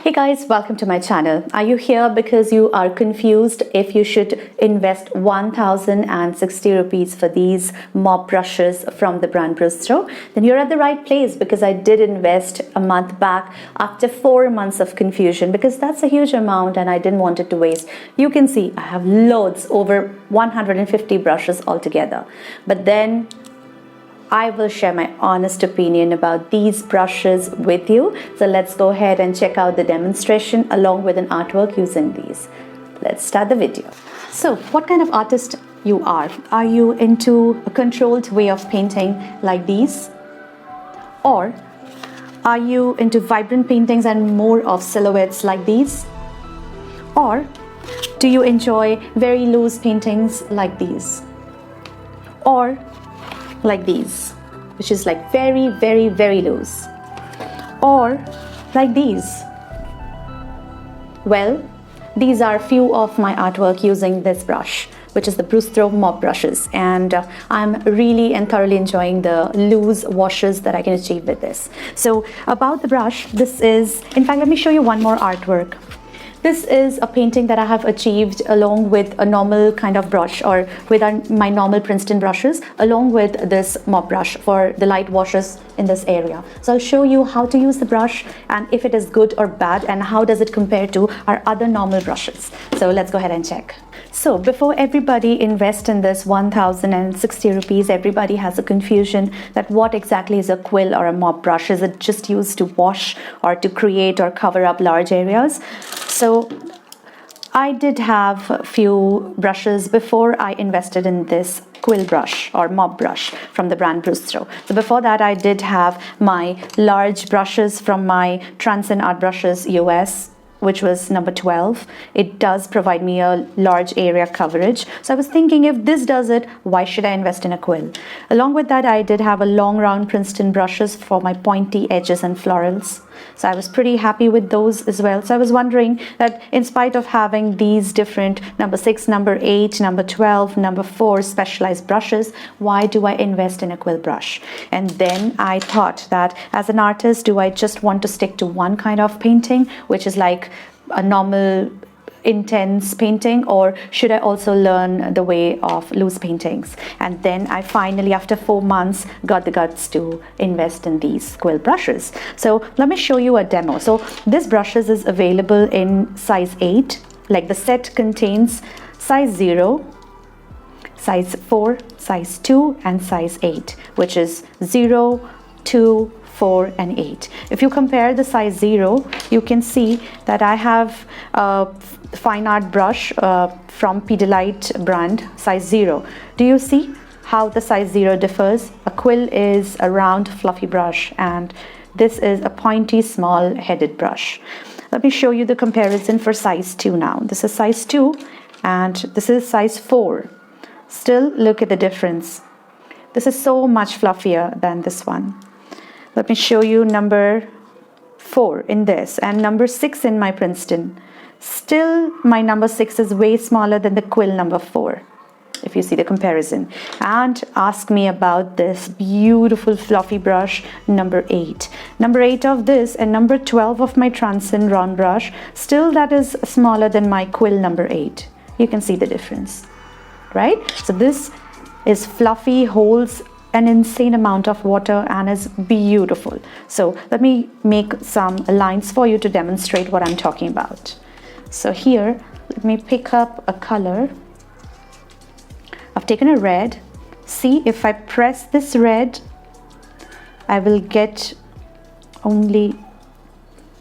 Hey guys, welcome to my channel. Are you here because you are confused if you should invest 1060 rupees for these mop brushes from the brand Brustro? Then you're at the right place, because I did invest a month back after 4 months of confusion, because that's a huge amount and I didn't want it to waste. You can see I have loads, over 150 brushes altogether. But then I will share my honest opinion about these brushes with you. So let's go ahead and check out the demonstration along with an artwork using these. Let's start the video. So what kind of artist you are? Are you into a controlled way of painting like these? Or are you into vibrant paintings and more of silhouettes like these? Or do you enjoy very loose paintings like these? Or like these, which is like very, very, very loose? Or like these? Well, these are few of my artwork using this brush, which is the Brustro Mop brushes, and I'm really and thoroughly enjoying the loose washes that I can achieve with this. So about the brush, this is, in fact, let me show you one more artwork. This is a painting that I have achieved along with a normal kind of brush, or with my normal Princeton brushes, along with this mop brush for the light washes in this area. So I'll show you how to use the brush and if it is good or bad and how does it compare to our other normal brushes. So let's go ahead and check. So before everybody invest in this 1060 rupees, everybody has a confusion that what exactly is a quill or a mop brush. Is it just used to wash or to create or cover up large areas? So I did have a few brushes before I invested in this quill brush or mop brush from the brand Brustro. So before that, I did have my large brushes from my Transcend Art Brushes US, which was number 12. It does provide me a large area coverage. So I was thinking, if this does it, why should I invest in a quill? Along with that, I did have a long round Princeton brushes for my pointy edges and florals. So I was pretty happy with those as well. So I was wondering that in spite of having these different number 6, number 8, number 12, number 4 specialized brushes, why do I invest in a quill brush? And then I thought that as an artist, do I just want to stick to one kind of painting, which is like a normal intense painting, or should I also learn the way of loose paintings? And then I finally, after 4 months, got the guts to invest in these quill brushes. So let me show you a demo. So this brushes is available in size 8, like the set contains size 0, size 4, size 2 and size 8, which is 0, 2, 4 and 8. If you compare the size 0, you can see that I have a fine art brush from Pidilite brand, size 0. Do you see how the size 0 differs? A quill is a round fluffy brush and this is a pointy small headed brush. Let me show you the comparison for size 2 now. This is size 2 and this is size 4. Still, look at the difference. This is so much fluffier than this one. Let me show you number 4 in this and number 6 in my Princeton. Still, my number 6 is way smaller than the quill number 4, if you see the comparison. And ask me about this beautiful fluffy brush, number 8. Number 8 of this and number 12 of my Transcend round brush, still that is smaller than my quill number 8. You can see the difference, right? So this is fluffy, holds an insane amount of water and is beautiful. So let me make some lines for you to demonstrate what I'm talking about. So here, let me pick up a color. I've taken a red. See, if I press this red, I will get only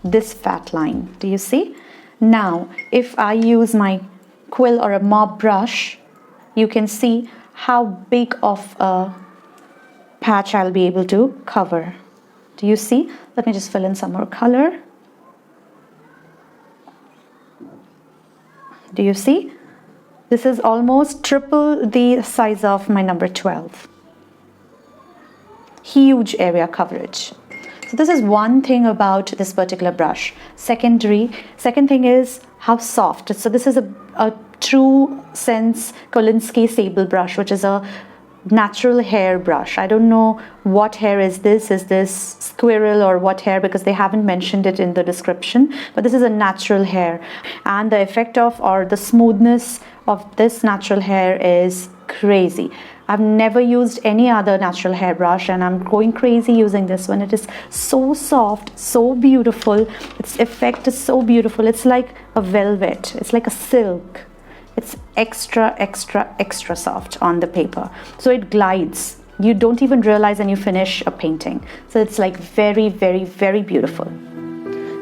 this fat line. Do you see? Now, if I use my quill or a mop brush, you can see how big of a patch I'll be able to cover. Do you see? Let me just fill in some more color. Do you see? This is almost triple the size of my number 12. Huge area coverage. So this is one thing about this particular brush. Second thing is how soft. So this is a true sense kolinsky sable brush, which is a natural hair brush. I don't know what hair is this. Is this squirrel or what hair? Because they haven't mentioned it in the description, but this is a natural hair, and the effect of, or the smoothness of this natural hair is crazy. I've never used any other natural hair brush, and I'm going crazy using this one. It is so soft, so beautiful. Its effect is so beautiful. It's like a velvet. It's like a silk. It's extra soft on the paper. So it glides. You don't even realize when you finish a painting. So it's like very beautiful.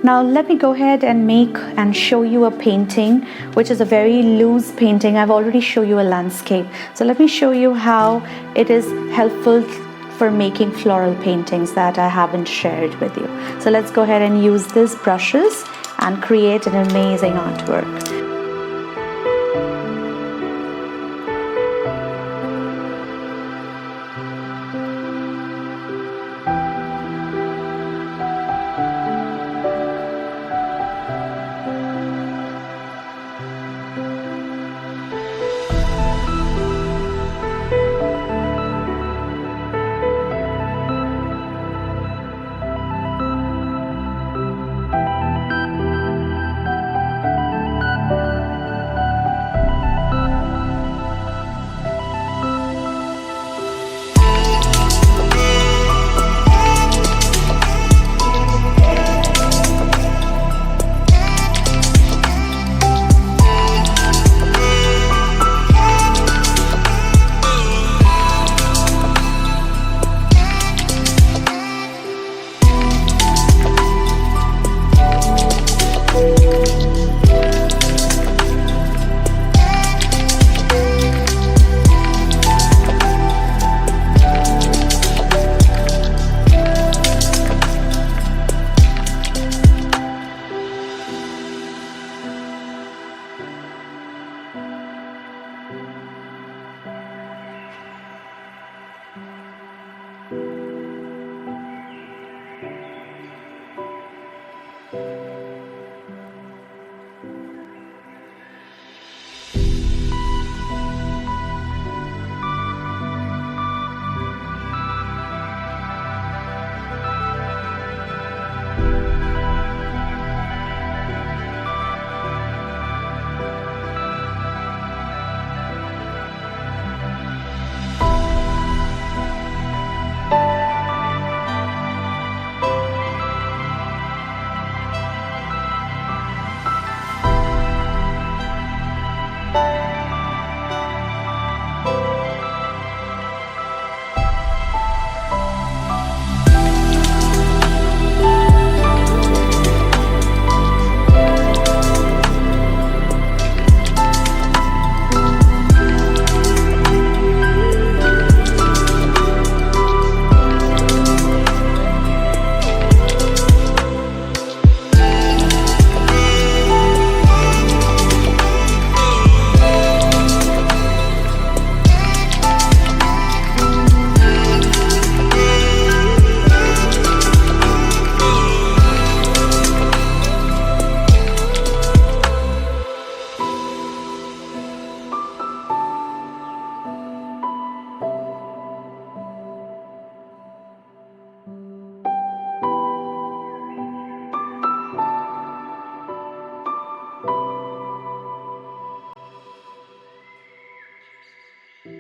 Now let me go ahead and make and show you a painting, which is a very loose painting. I've already shown you a landscape. So let me show you how it is helpful for making floral paintings that I haven't shared with you. So let's go ahead and use these brushes and create an amazing artwork.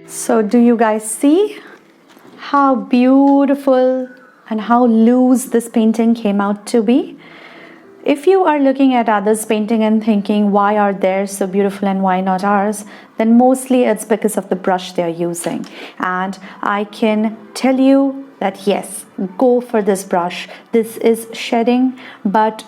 So do you guys see how beautiful and how loose this painting came out to be? If you are looking at others' painting and thinking, why are theirs so beautiful and why not ours? Then mostly it's because of the brush they are using. And I can tell you that yes, go for this brush. This is shedding, but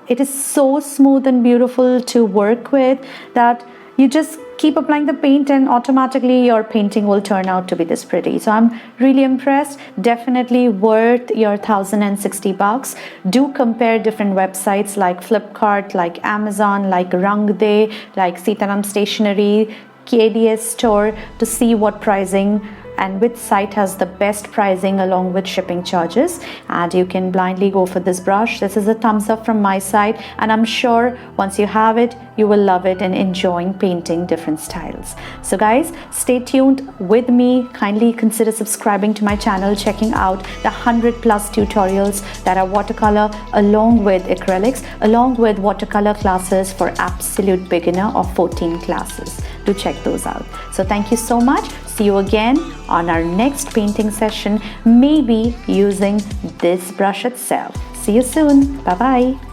it is so smooth and beautiful to work with that you just keep applying the paint and automatically your painting will turn out to be this pretty. So I'm really impressed. Definitely worth your $1,060. Do compare different websites like Flipkart, like Amazon, like Rangde, like Sitaram Stationery, KDS store to see what pricing and which site has the best pricing along with shipping charges, and you can blindly go for this brush. This is a thumbs up from my side, and I'm sure once you have it, you will love it and enjoying painting different styles. So guys, stay tuned with me. Kindly consider subscribing to my channel, checking out the 100+ tutorials that are watercolor along with acrylics, along with watercolor classes for absolute beginner of 14 classes. Do check those out. So thank you so much. See you again on our next painting session, maybe using this brush itself. See you soon. Bye bye.